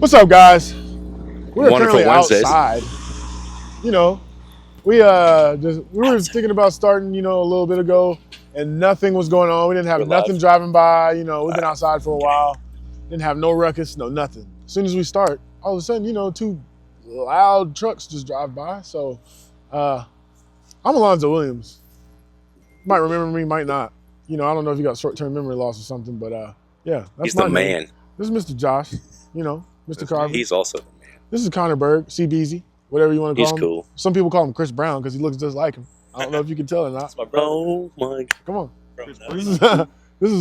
What's up, guys? We're Wonderful currently Wednesdays. outside. You know, we were thinking about starting, a little bit ago, and nothing was going on. We didn't have We're nothing live. driving by. We've been outside for a while. Didn't have no ruckus, no nothing. As soon as we start, all of a sudden, two loud trucks just drive by. So, I'm Alonzo Williams. Might remember me, might not. I don't know if you got short-term memory loss or something, but yeah, that's He's my the name. man. This is Mr. Josh. Mr. Carver. He's also the man. This is Connor Berg, CBZ, whatever you want to call him. He's cool. Some people call him Chris Brown because he looks just like him. I don't know if you can tell or not. That's my brother. Oh my! Come on. Bro, This is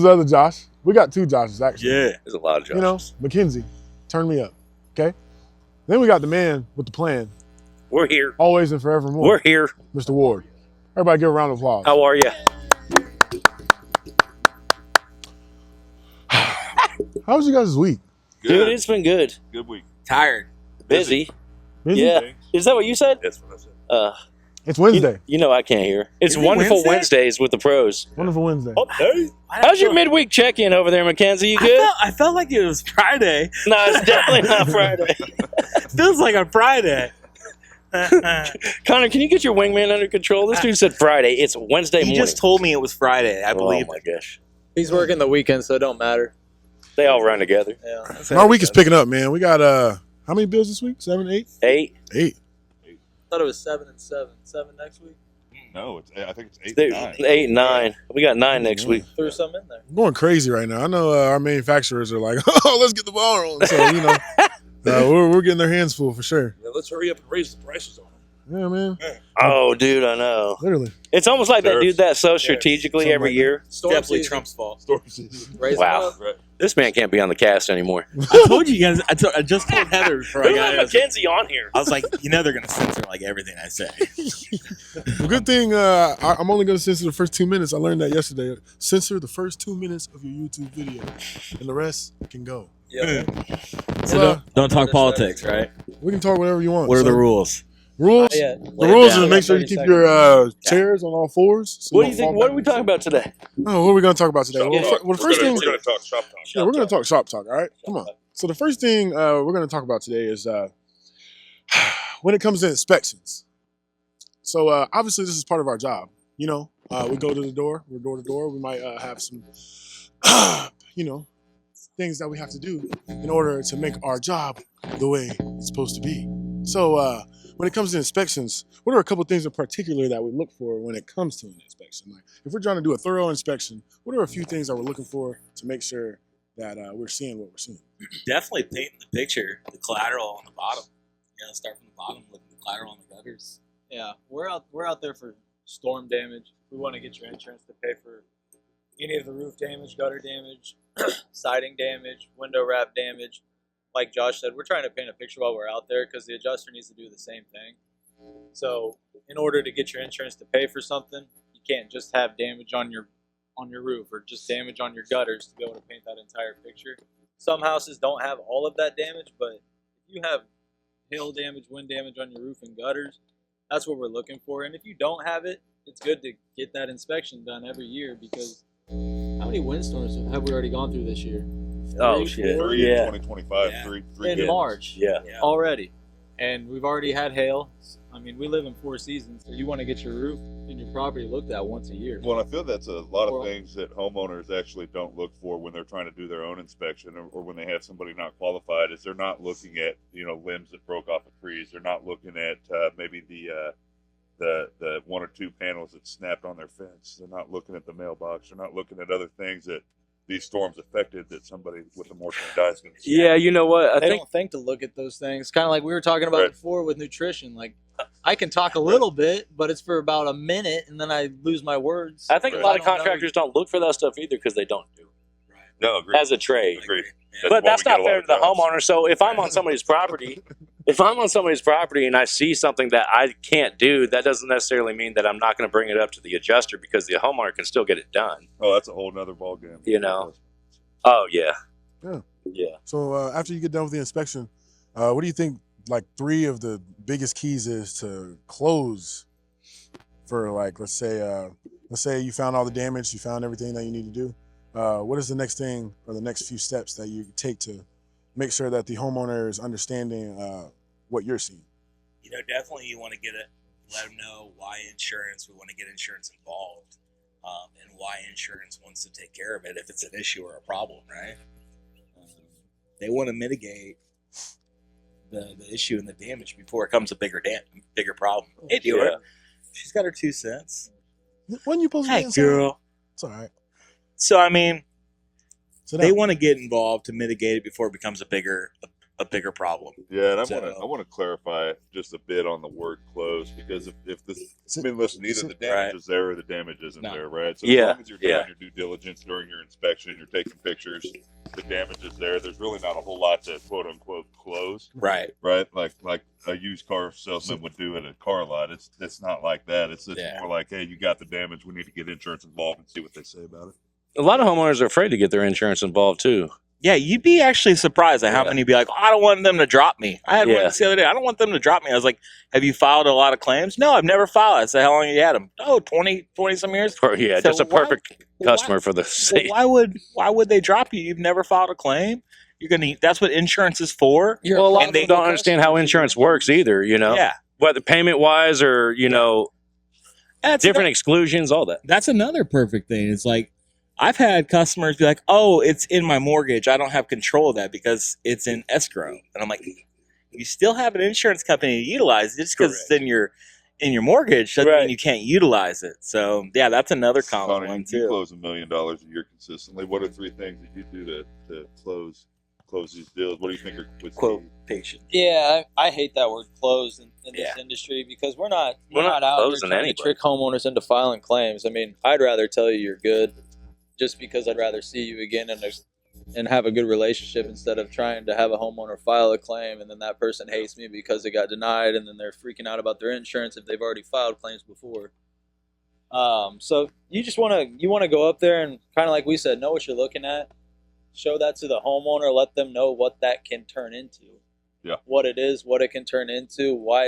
the other Josh. We got two Joshes, actually. yeah. There's a lot of jobs. Mackenzie, turn me up, okay? Then we got the man with the plan, We're here. always and forevermore. We're here. Mr. Ward. Everybody give a round of applause. How are you? How was you guys' week? Dude, it's been good. Good week. Tired. Busy. Busy? Yeah. Is that what you said? That's what I said. It's Wednesday. You know I can't hear. It's Is it Wonderful Wednesday? Wednesdays with the pros. Wonderful Wednesday. Oh, hey. How's your midweek check-in over there, Mackenzie? You good? I felt like it was Friday. No, it's definitely not Friday. Feels like a Friday. Connor, can you get your wingman under control? This dude said Friday. It's Wednesday He morning. just told me it was Friday. I believe. Oh my gosh. He's working the weekend, so it don't matter. They all run together. Yeah. Our week is picking up, man. We got, how many bills this week? 7, 8? 8. 8. I thought it was 7 and 7. 7 next week. No, I think it's 8 and 9. 8 and 9. We got 9 next week. Threw some in there. I'm going crazy right now. I know our manufacturers are like, oh, let's get the ball rolling. So, we're getting their hands full for sure. Yeah, let's hurry up and raise the prices on them. Yeah, man. Oh, dude, I know. Literally. It's almost like that Tariffs. dude that so strategically Something every like year. Storm Definitely season. Trump's fault. Storm season. Raise Wow. them up. Right. This man can't be on the cast anymore. I told you guys. I just told Heather before I Who got had here. Mackenzie on here? I was like, they're gonna censor like everything I say. Well, good thing I'm only going to censor the first 2 minutes. I learned that yesterday. Censor the first 2 minutes of your YouTube video, and the rest can go. Yeah. So, Don't talk politics, right? we can talk whatever you want. What are the So, rules? rules? Yeah. The rules down. are to make sure you keep your chairs on all fours. So What do don't you think? fall What back. are we talking about today? Oh, what are we going to talk about today? Shop Well, talk. the first thing, We're going to talk shop talk. yeah, we're going to talk shop talk. All right, come on. So the first thing we're going to talk about today is when it comes to inspections. So obviously this is part of our job. We go to the door. We're door to door. We might have some, things that we have to do in order to make our job the way it's supposed to be. So when it comes to inspections, what are a couple things in particular that we look for when it comes to an inspection? Like if we're trying to do a thorough inspection, what are a few things that we're looking for to make sure that we're seeing what we're seeing? Definitely painting the picture, the collateral on the bottom. Start from the bottom, look at the collateral on the gutters. Yeah. We're out there for storm damage. We want to get your insurance to pay for any of the roof damage, gutter damage, siding damage, window wrap damage. Like Josh said, we're trying to paint a picture while we're out there because the adjuster needs to do the same thing. So in order to get your insurance to pay for something, you can't just have damage on your roof or just damage on your gutters to be able to paint that entire picture. Some houses don't have all of that damage, but if you have hail damage, wind damage on your roof and gutters, that's what we're looking for. And if you don't have it, it's good to get that inspection done every year because how many windstorms have we already gone through this year? Oh, 3, shit. 4 3 in Yeah. 2025. Yeah. 3 in good. March Yeah. already. And we've already had hail. I mean, we live in 4 seasons, so you want to get your roof and your property looked at once a year. Well, I feel that's a lot of Well- things that homeowners actually don't look for when they're trying to do their own inspection or when they have somebody not qualified is they're not looking at, limbs that broke off of trees. They're not looking at maybe the 1 or 2 panels that snapped on their fence. They're not looking at the mailbox. They're not looking at other things that these storms affected that somebody with a more trained eye is going to see. Yeah, you know what? I They think don't think to look at those things. Kind of like we were talking about Right. before with nutrition. Like, I can talk a little bit, but it's for about a minute, and then I lose my words. a lot of I don't know. contractors don't look for that stuff either because they don't do it No, agree. as a trade. Agreed. But that's why we not get a lot fair of to the jobs. homeowner. So if I'm on somebody's property, and I see something that I can't do, that doesn't necessarily mean that I'm not going to bring it up to the adjuster because the homeowner can still get it done. Oh, that's a whole nother ballgame. Oh yeah. Yeah. Yeah. So after you get done with the inspection, what do you think like 3 of the biggest keys is to close for like, let's say you found all the damage, you found everything that you need to do. What is the next thing or the next few steps that you take to make sure that the homeowner is understanding what you're seeing. Definitely you want to let them know why insurance. We want to get insurance involved, and why insurance wants to take care of it if it's an issue or a problem, right? They want to mitigate the issue and the damage before it becomes a bigger problem. Hey, do it. She's got her 2 cents. When you supposed to Hey, be inside? girl. It's all right. So I mean, Sit they down. want to get involved to mitigate it before it becomes a bigger problem. Yeah, and I So- want to clarify just a bit on the word close, because if this, I mean, listen, either the damage Right. is there or the damage isn't No. there, right? So Yeah, as long as you're doing yeah. your due diligence during your inspection, you're taking pictures, the damage is there. There's really not a whole lot to quote unquote close, Right. right? Like a used car salesman would do at a car lot. It's not like that. It's Yeah. more like, hey, you got the damage. We need to get insurance involved and see what they say about it. A lot of homeowners are afraid to get their insurance involved too. Yeah, you'd be actually surprised at how Yeah. many be like, oh, I don't want them to drop me. I had one Yeah. this the other day. I don't want them to drop me. I was like, have you filed a lot of claims? No, I've never filed. I said, how long have you had them? Oh, 20 some years. Yeah, So just a why- perfect customer for the state. Why would they drop you? You've never filed a claim. That's what insurance is for. Well, a lot and of they them don't understand how insurance works either. Yeah. Whether payment wise or That's different exclusions, all that. That's another perfect thing. It's like I've had customers be like, "Oh, it's in my mortgage. I don't have control of that because it's in escrow." And I'm like, "You still have an insurance company to utilize. Just because it's in your mortgage doesn't Right. mean you can't utilize it." So yeah, that's another common Connor, one you too. close $1 million a year consistently. What are 3 things that you do to close these deals? What do you think are Quotation. Yeah, I hate that word closed in this Yeah. industry because we're not We're not out here closing trying anybody. to trick homeowners into filing claims. I mean, I'd rather tell you you're good just because I'd rather see you again and have a good relationship instead of trying to have a homeowner file a claim and then that person hates me because it got denied and then they're freaking out about their insurance if they've already filed claims before. So you just want to go up there and kind of like we said, know what you're looking at. Show that to the homeowner. Let them know what that can turn into. Yeah. What it is, what it can turn into, why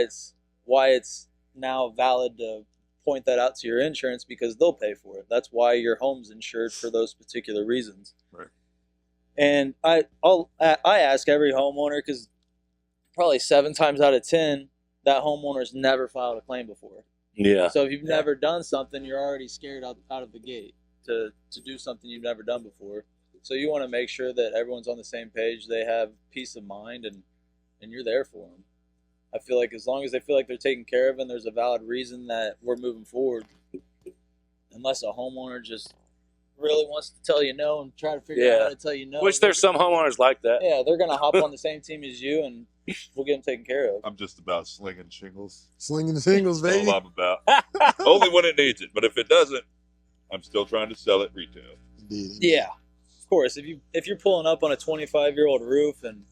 it's now valid to point that out to your insurance because they'll pay for it. That's why your home's insured for those particular reasons. Right. And I ask every homeowner because probably 7 times out of 10 that homeowner's never filed a claim before. Yeah. So if you've never done something, you're already scared out of the gate to do something you've never done before. So you want to make sure that everyone's on the same page. They have peace of mind, and you're there for them. I feel like as long as they feel like they're taken care of and there's a valid reason that we're moving forward, unless a homeowner just really wants to tell you no and try to figure out how to tell you no. Which there's some homeowners like that. Yeah, they're going to hop on the same team as you, and we'll get them taken care of. I'm just about slinging shingles. Slinging the singles, That's baby. all I'm about. Only when it needs it. But if it doesn't, I'm still trying to sell it retail. Indeed. Yeah, of course. If you're pulling up on a 25-year-old roof and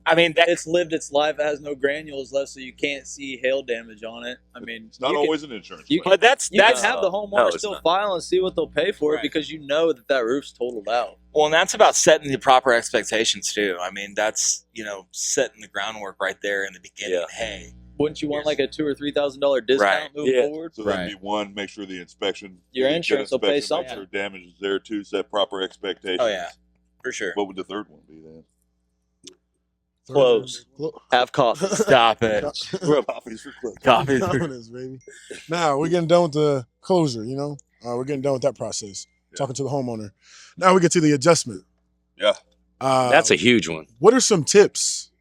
I mean, it's lived its life, it has no granules left, so you can't see hail damage on it. I mean, It's not you always an insurance you claim. but that's can have the No, homeowner it's still not. file and see what they'll pay for it Right. because you know that roof's totaled out. well, and that's about setting the proper expectations too. I mean, that's setting the groundwork right there in the beginning. Yeah. Hey, Wouldn't you want like a $2,000 or $3,000 discount Right. moving Yeah. forward? So that'd Right. be one, make sure the inspection. Your good insurance will pay inspection, make something. sure damage is there too, set proper expectations. oh yeah, for sure. What would the third one be then? Close. Have coffee. Stop it. Coffees for close. Coffee. Confidence, baby. Now we're getting done with the closure. We're getting done with that process. Yeah. Talking to the homeowner. Now we get to the adjustment. Yeah. That's a huge one. What are some tips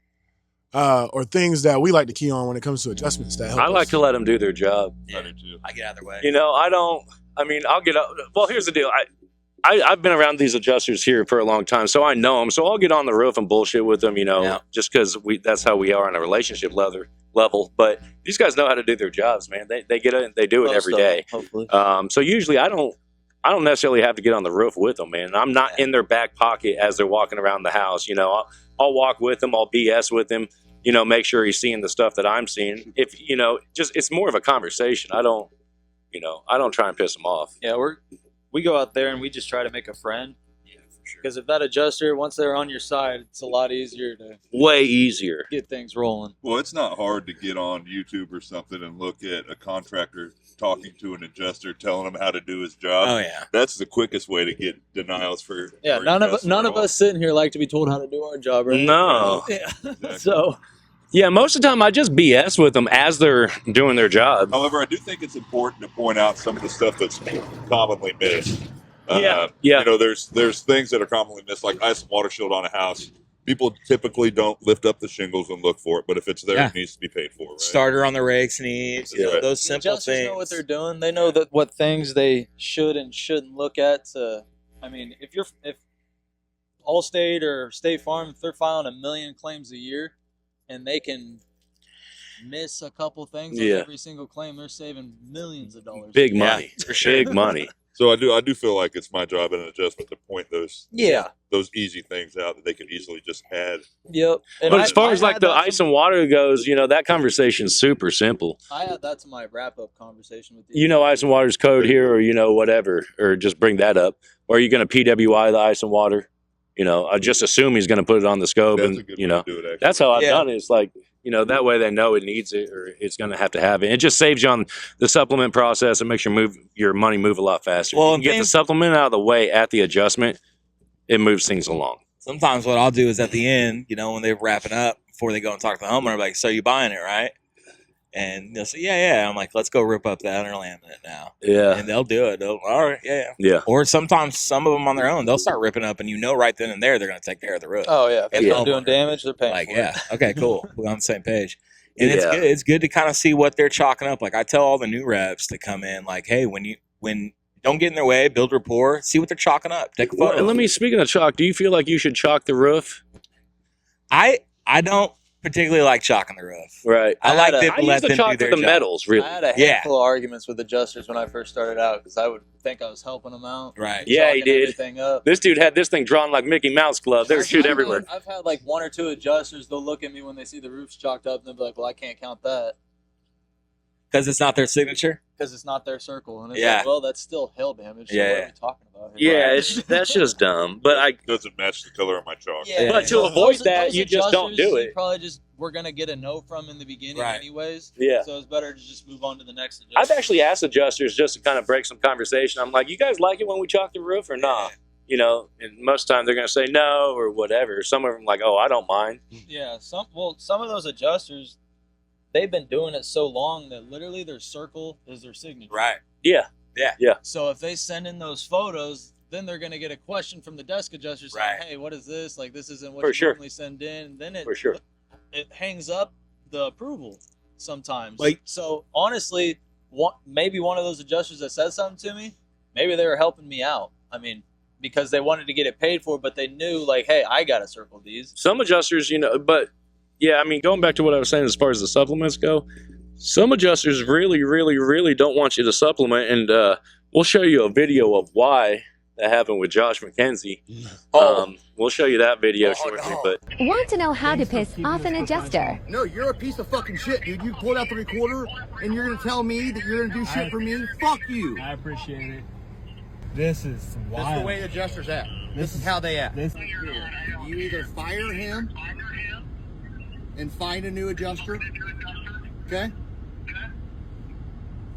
or things that we like to key on when it comes to adjustments that help I like us? to let them do their job. I do too. I get out of their way. I'll get up. Well, here's the deal. I've been around these adjusters here for a long time, so I know them. So I'll get on the roof and bullshit with them, Yeah. just because that's how we are on a relationship level. But these guys know how to do their jobs, man. They get it and they do it every day. Hopefully. So usually I don't necessarily have to get on the roof with them, man. I'm not in their back pocket as they're walking around the house. I'll walk with them. I'll BS with him. Make sure he's seeing the stuff that I'm seeing. If just it's more of a conversation. I don't try and piss them off. Yeah, we go out there and we just try to make a friend. sure. Because if that adjuster, once they're on your side, it's a lot easier to Way easier. get things rolling. Well, it's not hard to get on YouTube or something and look at a contractor talking to an adjuster, telling him how to do his job. Oh yeah. That's the quickest way to get denials for. Yeah, for none your of customer. us sitting here like to be told how to do our job, right? No. Yeah. Exactly. So Yeah, most of the time I just BS with them as they're doing their job. However, I do think it's important to point out some of the stuff that's commonly missed. Yeah. You know, there's things that are commonly missed, like ice and water shield on a house. People typically don't lift up the shingles and look for it, but if it's there, Yeah. it needs to be paid for. Right? Starter on the rakes needs, you know, Yeah. those the simple adjusters things. know what they're doing. They know that what things they should and shouldn't look at. I mean, if Allstate or State Farm, if they're filing 1 million claims a year, and they can miss a couple things on Yeah. every single claim, they're saving millions of dollars. Big Yeah, money. for sure. Big money. So I do feel like it's my job in an adjustment to point those easy things out that they could easily just add. Yep. And But as far as I like had the that ice to- and water goes, you know, that conversation's super simple. I had that to my wrap-up conversation with you. You know ice and water's code here, or you know whatever, or just bring that up. Or are you going to PWI the ice and water? You know, I just assume he's going to put it on the scope, That's a and good you way know, to do it. Actually. that's how I've Yeah. done it. It's like, you know, that way they know it needs it, or it's going to have it. It just saves you on the supplement process and makes your money move a lot faster. Well, Well, you and get the things- supplement out of the way at the adjustment, it moves things along. Sometimes what I'll do is at the end, you know, when they're wrapping up, before they go and talk to the homeowner, like, so you buying it, right? And they'll say, yeah. I'm like, let's go rip up that under laminate now. Yeah, And they'll do it. All right, yeah. yeah. Or sometimes some of them on their own, they'll start ripping up, and you know right then and there they're going to take care of the roof. Oh yeah, if And they're the doing homeowner. damage, they're paying Like, for yeah, it. okay, cool. We're on the same page. And Yeah. it's good to kind of see what they're chalking up. Like I tell all the new reps that come in, like, hey, when don't get in their way, build rapport, see what they're chalking up. Take a Well, photo. and let me, speaking of chalk, do you feel like you should chalk the roof? I don't particularly like chalking the roof. Right. I like had a- to I used let to them do chalk their to the job. metals, really. I had a Yeah. handful of arguments with adjusters when I first started out because I would think I was helping them out. Right. Yeah, he chalking did. Everything up. This dude had this thing drawn like Mickey Mouse Club. There's shit everywhere. I've had like 1 or 2 adjusters. They'll look at me when they see the roof's chalked up and they'll be like, "Well, I can't count that Because it's not their signature. because it's not their circle." And it's Yeah. like, well, that's still hail damage. So Yeah. what are we talking about here? Yeah, that's just dumb. But I, Doesn't match the color of my chalk. Yeah. But to So avoid those- that, those you just don't adjusters, do you it. probably just we're gonna get a no from in the beginning, Right. anyways. yeah. So it's better to just move on to the next adjuster. I've actually asked adjusters just to kind of break some conversation. I'm like, you guys like it when we chalk the roof or not? You know, and most of the time they're going to say no or whatever. Some of them like, oh, I don't mind. Yeah, some of those adjusters, they've been doing it so long that literally their circle is their signature. Right. Yeah. So if they send in those photos, then they're gonna get a question from the desk adjuster saying, Right. "Hey, what is this? Like, this isn't what For you sure. normally send in." Then it For sure. it hangs up the approval sometimes. Like- so honestly, maybe one of those adjusters that said something to me, maybe they were helping me out. I mean, because they wanted to get it paid for, but they knew like, hey, I gotta circle these. Some adjusters, you know, but yeah, I mean, going back to what I was saying as far as the supplements go, some adjusters really, really, really don't want you to supplement. And we'll show you a video of why that happened with Josh McKenzie. We'll show you that video shortly. But Want to know how to piss off an adjuster? No, you're a piece of fucking shit, dude. You pulled out the recorder and you're gonna tell me that you're gonna do shit for me? Fuck you. I appreciate it. This is wild. That's the way adjusters act. This is how they act. This You either fire him and find a new adjuster. Okay?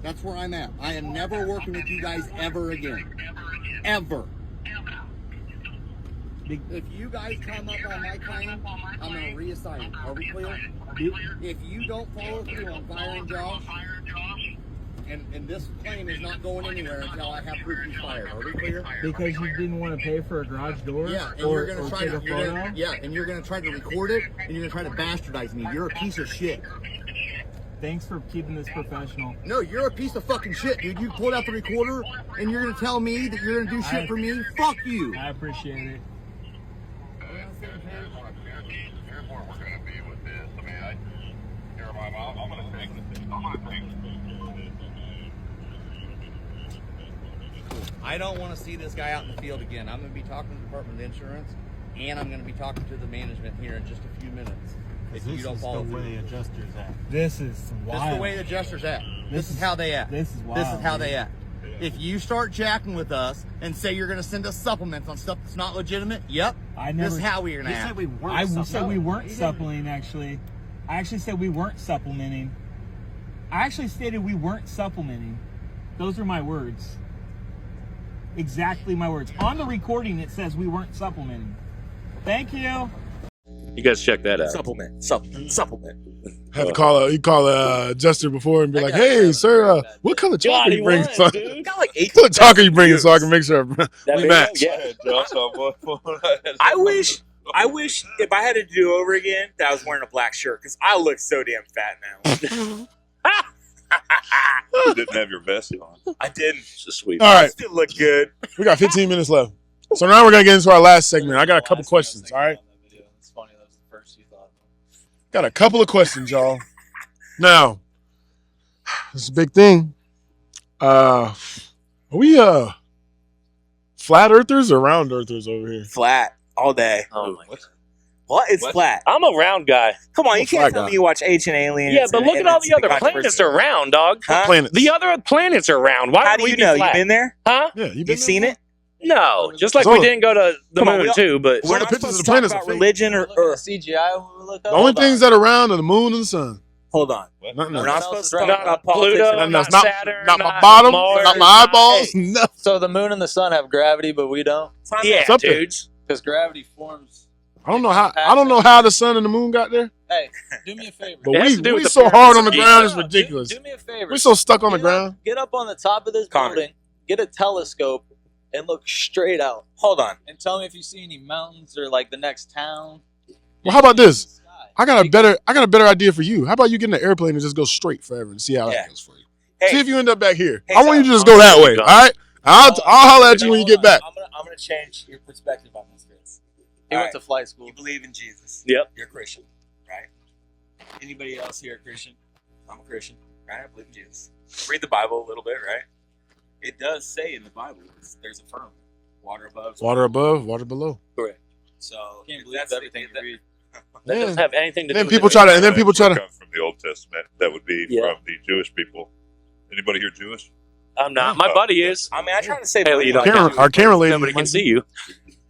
That's where I'm at. I am never working with you guys ever again. Ever. If you guys come up on my claim, I'm going to reassign it. Are we clear? If you don't follow through on firing Josh, and this claim is not going anywhere until I have proof he's fired. Are we clear? because you didn't want to pay for a garage door. Yeah, and or, you're gonna or try take to a photo. and you're gonna try to record it, and you're gonna try to bastardize me. You're a piece of shit. Thanks for keeping this professional. No, you're a piece of fucking shit, dude. You pulled out the recorder, and you're gonna tell me that you're gonna do shit for me? Fuck you. I appreciate it. I don't want to see this guy out in the field again. I'm gonna be talking to the Department of Insurance, and I'm gonna be talking to the management here in just a few minutes. If you don't follow through. adjusters act. This is wild. This is the way the adjusters act. This is how they act. This is wild. This is how they dude. act. If you start jacking with us and say you're going to send us supplements on stuff that's not legitimate, yep, this is how we're going to act. I said we weren't supplementing, actually. I actually said we weren't supplementing. I actually stated we weren't supplementing. Those are my words. Exactly my words. On the recording, it says we weren't supplementing. Thank you. You guys check that out. Supplement. Had to call a adjuster before and be like, "Hey, sir, what color chalk are you bringing? So, Dude, got like 8 what color chalk are you bringing so I can make sure we match?" Yeah. I wish if I had to do over again that I was wearing a black shirt because I look so damn fat now. You didn't have your vest on. I didn't. It's just sweet. All I right, still look good. we got 15 minutes left. So now we're gonna get into our last segment. I got a couple questions. All right, It's funny. That was the first you thought. got a couple of questions, y'all. Now, this is a big thing. Are we flat earthers or round earthers over here? Flat all day. Oh my God. What? It's flat. I'm a round guy. Come on, I'm you a can't flat tell guy. me you watch Ancient Aliens. Yeah, but and- look and at all it's the other controversy. planets are round, dog. Huh? Planets. The other planets are round. Why How would do we you be know? flat? You been there? Huh? Yeah, you You seen it? No. Just like So- we didn't go to the Come on, moon we all- too, but Some We're of the not pictures supposed of to the talk planets about are fake. religion or Look at the CGI when we look up. The only things that are round are the moon and the sun. Hold on. Nothing We're else. not else supposed is to round. talk about not politics. Pluto, And not that's not Saturn, not my not bottom, Mars, not my eyeballs. Hey. No. So the moon and the sun have gravity, but we don't, yeah, Something. dudes. because gravity forms. I don't know how the sun and the moon got there. Hey, do me a favor. It But has to do we with the so hard on the pyramids of ground, Giza. it's ridiculous. Do me a favor. We're so stuck on the Get ground. Get up on the top of this Connor. building, get a telescope, and look straight out. Hold on. And tell me if you see any mountains or like the next town. Well, how about this? The sky. I got a better idea for you. How about you get in an airplane and just go straight forever and see how Yeah. that goes for you? Hey, See if you end up back here. Hey, I want you so- to just go that way. Go. All right. I'll holler at you when you Hold get back. I'm gonna change your perspective on this, Chris. He All went right. to flight school. You believe in Jesus. Yep. You're a Christian, right? Anybody else here a Christian? I'm a Christian, right? I believe in Jesus. Read the Bible a little bit, right? It does say in the Bible there's a firmament, water above. Water above, water below. Correct. So Can't if believe that's everything you read. That Yeah. doesn't have anything to Then do people with try it. to, and then people try to. Come from the Old Testament. That would be Yeah. from the Jewish people. Anybody here Jewish? I'm not. My buddy is. I mean, I try to say Hey, you don't Karen, have to. our camera lady, Nobody can might see be. you.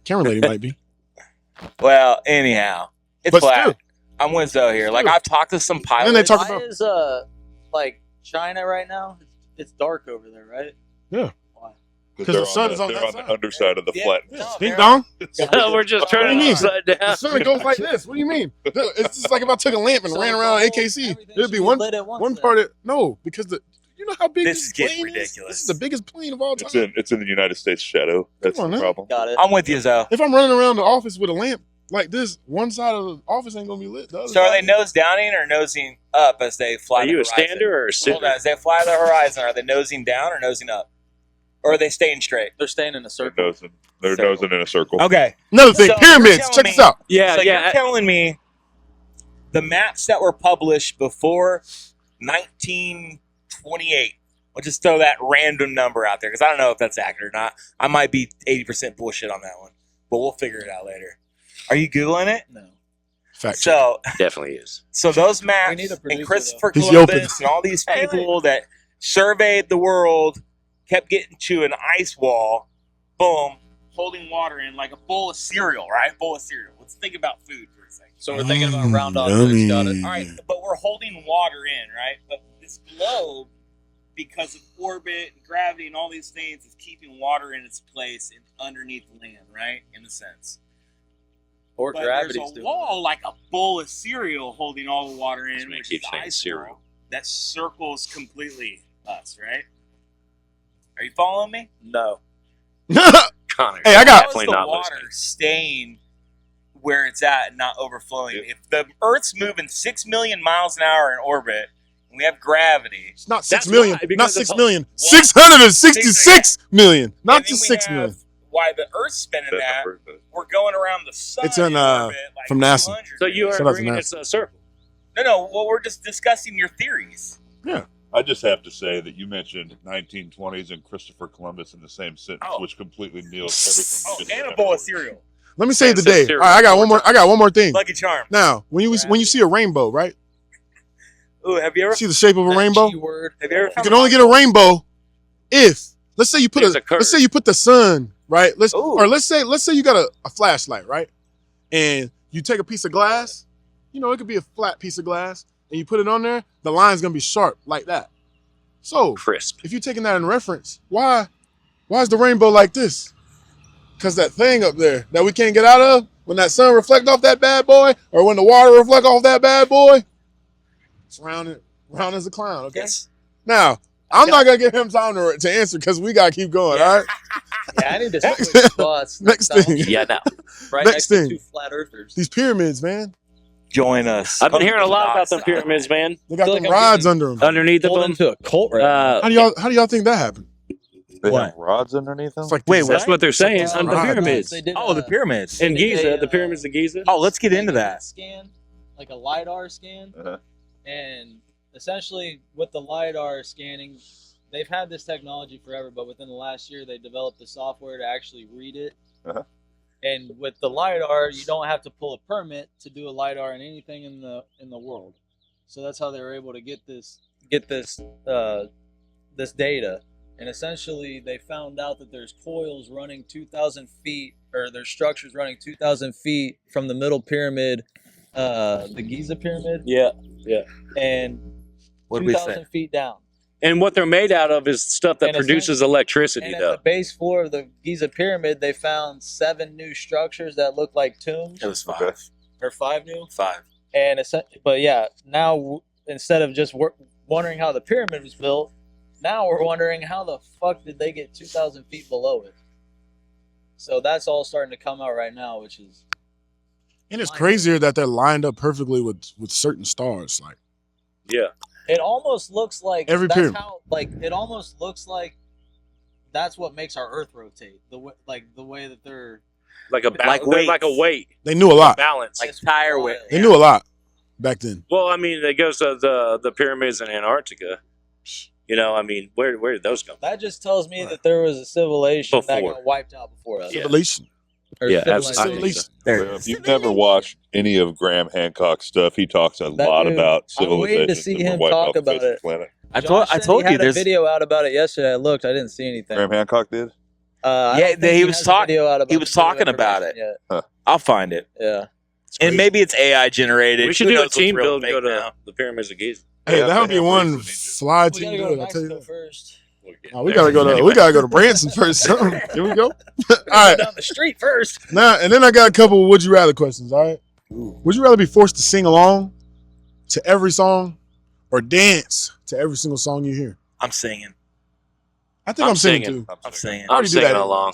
Camera lady might be. Well, anyhow, it's But flat. still. I'm Winslow here. Like Still. I've talked to some pilots. then they talk Why about- is like China right now? It's dark over there, right? Yeah. Why? 'Cause the sun is on they're that on side. the underside of the Yeah. flat. No, Ding they're- dong. We're just What do turning you it mean? upside The down. sun goes like this. What do you mean? It's just like if I took a lamp and So ran the around whole- AKC. everything It'd should be one lit at once one then. part of no, because you know how big This this is getting plane is? ridiculous. This is the biggest plane of all time. It's in the United States shadow. That's Come on, the man. problem. Got it. I'm with you, Zoe. If I'm running around the office with a lamp like this, one side of the office ain't gonna be lit. The other So are they side- nose downing or nosing up as they fly? Are the you a horizon? stander or a sitter? Hold on, as they fly the horizon, are they nosing down or nosing up, or are they staying straight? They're staying in a They're circle. nosing in a circle. Okay. Another thing, So pyramids. you're telling Check me- this out. Yeah, so yeah. you're telling me the maps that were published before 1928. I'll just throw that random number out there because I don't know if that's accurate or not. I might be 80% bullshit on that one, but we'll figure it out later. Are you Googling it? No. Fact check. So, Definitely is. so those maps We need a and producer, Christopher though. He's Columbus yelping. and all these people that surveyed the world kept getting to an ice wall, boom, holding water in like a bowl of cereal, right? Bowl of cereal. Let's think about food for a second. So we're thinking about round objects. Got it. All right, but we're holding water in, right? But this globe, because of orbit and gravity and all these things, is keeping water in its place and underneath the land, right? In a sense. Or But gravity's there's a doing wall like a bowl of cereal holding all the water in, That's what which keeps is saying ice cereal. wall that circles completely us, right? Are you following me? No. Connor. Hey, I got- How is definitely the not water listening. staying where it's at and not overflowing? Yeah. If the Earth's moving 6 million miles an hour in orbit, and we have gravity, It's not 6 That's million. why, because Not it's 6 all- million. 666 million. Not and then just we 6 have million. why the Earth's spinning That that, number, but- we're going around the sun. It's in, in orbit, like from NASA. 200 So you are Shout out to agreeing NASA. it's a circle. No, well, we're just discussing your theories. I just have to say that you mentioned 1920s and Christopher Columbus in the same sentence, Oh. which completely nails everything. Oh, you just and a said. bowl of cereal. Let me save the It says day. All cereal. right, I got one more thing. Lucky Charm. Now, when you see a rainbow, right? Ooh, have you ever? See the shape of a That rainbow? G word. Have you ever? You can only get a rainbow if let's say you put There's a curve. let's say you put the sun, right? Ooh. Or let's say you got a flashlight, right? And you take a piece of glass, you know, it could be a flat piece of glass, and you put it on there, the line's gonna be sharp like that. So Crisp. if you're taking that in reference, why is the rainbow like this? Because that thing up there that we can't get out of, when that sun reflect off that bad boy, or when the water reflect off that bad boy, it's round as a clown, okay? Yes. Now, I'm not going to give him time to answer because we got to keep going, all right? Yeah, I need to switch spots. Next thing. Yeah, no. Right Next next thing. to two flat earthers. These pyramids, man. Join us. I've been hearing a lot about the pyramids, man. They got feel them like I'm rods getting- under them. Underneath of Pulled them. into a cult right How do y'all think that happened? They What? have rods underneath them. It's like Wait, these- That's what they're saying. It's On the rods. pyramids. They did, Oh, the pyramids. In They did Giza, a, the pyramids of Giza. Oh, let's get into that. Scan, like a LiDAR scan. Uh-huh. And essentially, with the LiDAR scanning, they've had this technology forever, but within the last year, they developed the software to actually read it. Uh-huh. And with the LiDAR, you don't have to pull a permit to do a LiDAR in anything in the world. So that's how they were able to get this data. And essentially, they found out that there's coils running 2,000 feet, or there's structures running 2,000 feet from the middle pyramid, the Giza pyramid, Yeah. and What did we 2,000 say? feet down. And what they're made out of is stuff that And produces electricity, And at though. the base floor of the Giza pyramid, they found 7 new structures that look like tombs, It was 5. Okay. or 5 new. 5. And but yeah, now instead of just wondering how the pyramid was built, now we're wondering how the fuck did they get 2,000 feet below it. So that's all starting to come out right now, which is And it's crazier that they're lined up perfectly with certain stars. Like, Yeah. it almost looks like Every that's pyramid. how it almost looks like that's what makes our Earth rotate. The way that they're Like a Like they're weights. like a weight they knew a lot. balance. Like it's tire wild. weight. They knew a lot back then. Well, I mean, it goes to the pyramids in Antarctica. You know, I mean, where did those come from? That just tells me that there was a civilization that Before. got wiped out before us. Yeah. Civilization. Or Yeah, civilization. absolutely. Civilization. There. Well, if you've never watched any of Graham Hancock's stuff, he talks a That lot dude, about I'm waiting to civilizations see that were him wiped talk off the about face of it. the planet. I Josh said told he you had a there's video out about it yesterday. I looked. I didn't see anything. Graham Hancock did. I Yeah, don't think he was has a talk- video out about he was the video talking about information it. yet. I'll find it. Yeah. And maybe it's AI generated. We should Who do a knows what's team real build and and go fake to now. the pyramids of Giza. Hey, Yeah, that would be they have one reason to. fly We team gotta to go do to it. I'll tell you Mexico that. first. Oh, we gotta go to Branson first. Here we go. All Go right. down the street first. Now and then I got a couple of would you rather questions. All right. Would you rather be forced to sing along to every song, or dance to every single song you hear? I'm singing. I think I'm I'm singing singing. too. I'm singing. I already I'm do that singing anyway. along.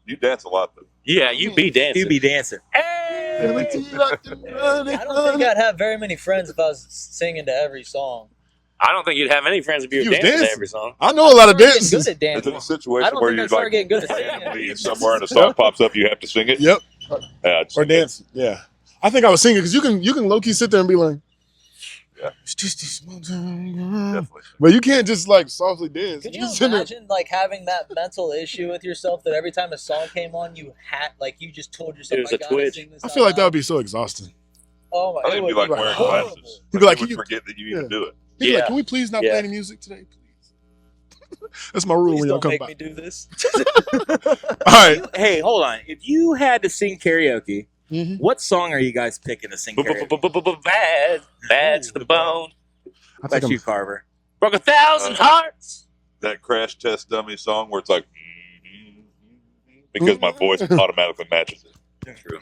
You dance a lot, though. Yeah, you be dancing. You be dancing. I don't think I'd have very many friends if I was singing to every song. I don't think you'd have any friends if you You were was dancing to dancing. every song. I know a lot of I'm getting dances. good at Is dancing. it a I situation don't where think you're I'd start like getting good at randomly singing. somewhere and a song pops up, you have to sing it? Yep. Yeah, I'd Or sing it. dance. Yeah. I think I was singing because you can low key sit there and be like, Yeah. it's just a small town. Definitely. But you can't just like softly dance. Could you just sit there- imagine like having that mental issue with yourself that every time a song came on, you had like you just told yourself, It was I a gotta twitch. sing this I feel like out that loud. would be so exhausting. Oh my! I think it'd be it would like wearing horrible. glasses. You'd be like, you can would you- forget that you even Yeah. do it. He'd be Yeah. like, can we please not Yeah. play any music today, please? That's my rule Please when y'all don't come make by. me do this. All right. Hey, hold on. If you had to sing karaoke, Mhm. what song are you guys picking to sing karaoke? Bad to the bone. I What think about you, Carver? Broke 1,000 hearts. That Crash Test Dummy song where it's like, because my voice automatically matches it. True.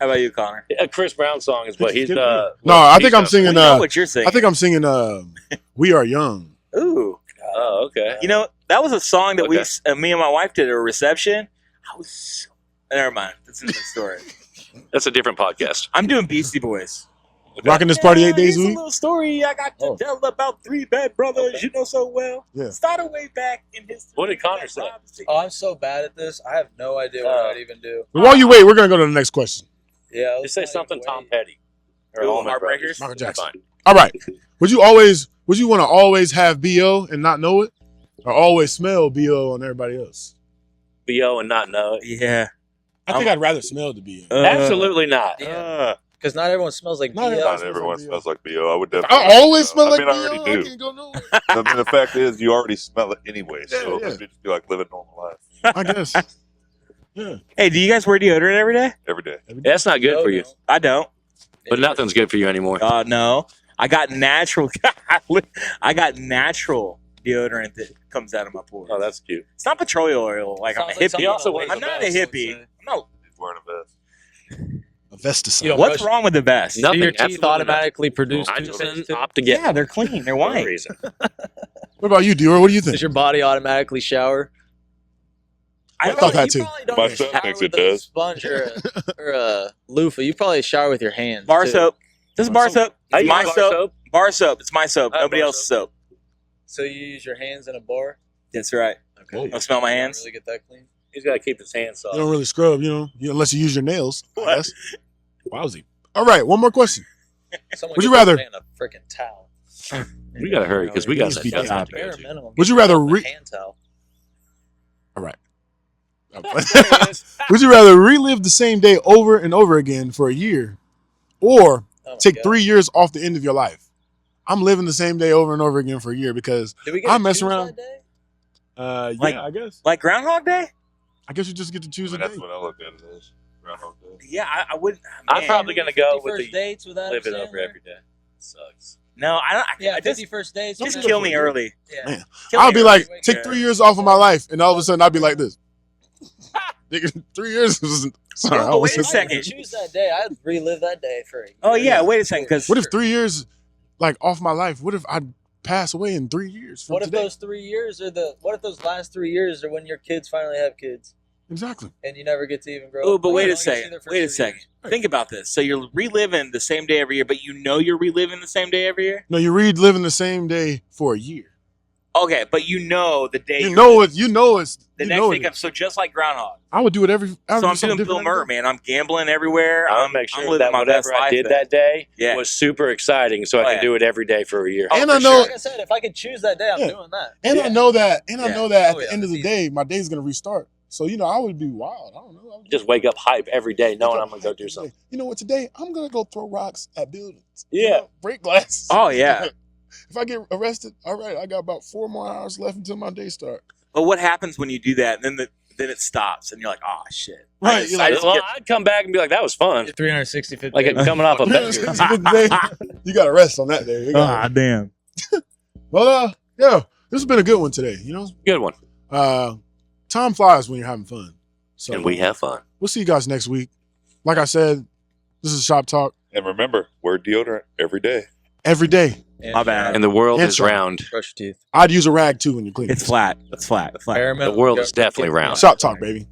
How about you, Connor? A Chris Brown song is what he's No, what I he's think I'm up singing. We know what you're singing. I think I'm singing. We Are Young. Ooh. Oh, okay. You know, that was a song that Okay. me and my wife did at a reception. I was so... Never mind. That's another story. That's a different podcast. I'm doing Beastie Boys. Rocking this party 8 days Here's a a week. little story I got to Oh. tell about 3 bad brothers you know so well. Yeah. Started way back in history. What did Connor say? Oh, I'm so bad at this. I have no idea what I'd even do. But while you wait, we're gonna go to the next question. Yeah, Just say let's not something even Tom wait. Petty. Or Ooh, Allman Heartbreakers? Brothers. Michael Jackson. Fine. All right. Would you want to always have BO and not know it, or always smell BO on everybody else? B.O. and not know it. Yeah. I think I'd rather smell the BO. Absolutely not. Yeah. Because not everyone smells like Not BO. Not smells everyone like smells like BO. I would definitely. I always smell like I mean, I already BO. I do. can't go nowhere. I mean, the fact is, you already smell it anyway, so Yeah, yeah. it'd just be like living normal life I guess. Yeah. Hey, do you guys wear deodorant every day? every day. That's not good for you, I don't. but nothing's good for you anymore. No. I got natural. I got natural deodorant that comes out of my pores. Oh, that's cute. It's not petroleum oil. Like I'm a Sounds like hippie. something also on wears I'm Waze not a Best would hippie. say. No. He's wearing a vest. A vesticide. You don't What's brush- wrong with the vest? Nothing. Do your teeth absolutely automatically produce I just toothpaste? opt to get Yeah, they're clean. They're for a white. reason. What about you, Dior? What do you think? Does your body automatically shower? I thought that too. You probably don't My even son shower thinks with it a does. sponge or a loofah. You probably shower with your hands. Bar too. soap. This is bar soap. I It's use my bar soap. Bar soap. It's my soap. I have Nobody bar else's soap. So you use your hands in a bar? That's right. Okay. Don't smell my You don't hands. really get that clean? He's got to keep his hands soft. You don't really scrub, unless you use your nails. I What? guess. Wowsy. All right, one more question. Someone Would you get rather- that man a freaking towel. We got to hurry because we got Please be that done. to Bare go to. minimum. Would get you rather yourself a re- hand towel? All right. Would you rather relive the same day over and over again for a year, or Oh my take God. 3 years off the end of your life? I'm living the same day over and over again for a year because Did we get I to mess choose around. that day? yeah, Like- I guess. Like Groundhog Day? I guess you just get to choose a I mean, that's day. what I look at it as. Groundhog Day. Yeah, I wouldn't. I'm man. probably going to go with 51st the dates with Adam live it over Sandler? every day. Sucks. No, I don't. Yeah, I just 51st dates. just with kill Adam me Sandler. early. Yeah. Man. Kill I'll me be early. like, take Yeah. 3 years off of my life, and all of a sudden I'll be like this. Nigga, 3 years is sorry. Oh, I was wait a just- If I could second. choose that day, I'd relive that day for a year. Oh yeah, wait a second. Because What if 3 years, like off my life? What if I pass away in 3 years from What if today? those 3 years are what if those last 3 years are when your kids finally have kids Exactly. and you never get to even grow oh, up? but You wait know, a you see second. their first Wait a 3 second. years. Think about this. So you're reliving the same day every year, but you know you're reliving the same day every year. No, you read living the same day for a year. Okay, but you know the day. You you're know living. it. You know it's. The you next know day it comes. is. So just like Groundhog. I would do it every. I would So do I'm something doing Bill different every Murray, day. man. I'm gambling everywhere. I I'm, want to make I'm sure living that my best whatever I life. did then. that day Yeah. was super exciting, so I Oh, can yeah. do it every day for a year. Oh, And for I know- sure. Like I said, if I could choose that day, I'm Yeah. doing that. And I know that. And I Yeah. know that at Oh, the yeah, end of the easy. day, my day's gonna restart. So I would be wild. I don't know. I would Just wake up hype every day, knowing I'm going to go do something. You know what? Today I'm gonna go throw rocks at buildings. Yeah. Break glass. Oh yeah. If I get arrested, all right, I got about 4 more hours left until my day start. But what happens when you do that? And then it stops, and you're like, oh shit. Right, I just- you're I like, just Well, get- I'd come back and be like, that was fun. 365th Like day. coming off a bender. You got to rest on that day. You gotta- Ah, damn. Well, yeah, this has been a good one today. Good one. Time flies when you're having fun. So And we have fun. We'll see you guys next week. Like I said, this is Shop Talk And remember, wear deodorant every day. every day. My bad. And the world And is so- round. Brush your teeth. I'd use a rag too when you clean. It's flat. It's flat. Flat. Bare The minimum. world is definitely round. Shop Talk, baby.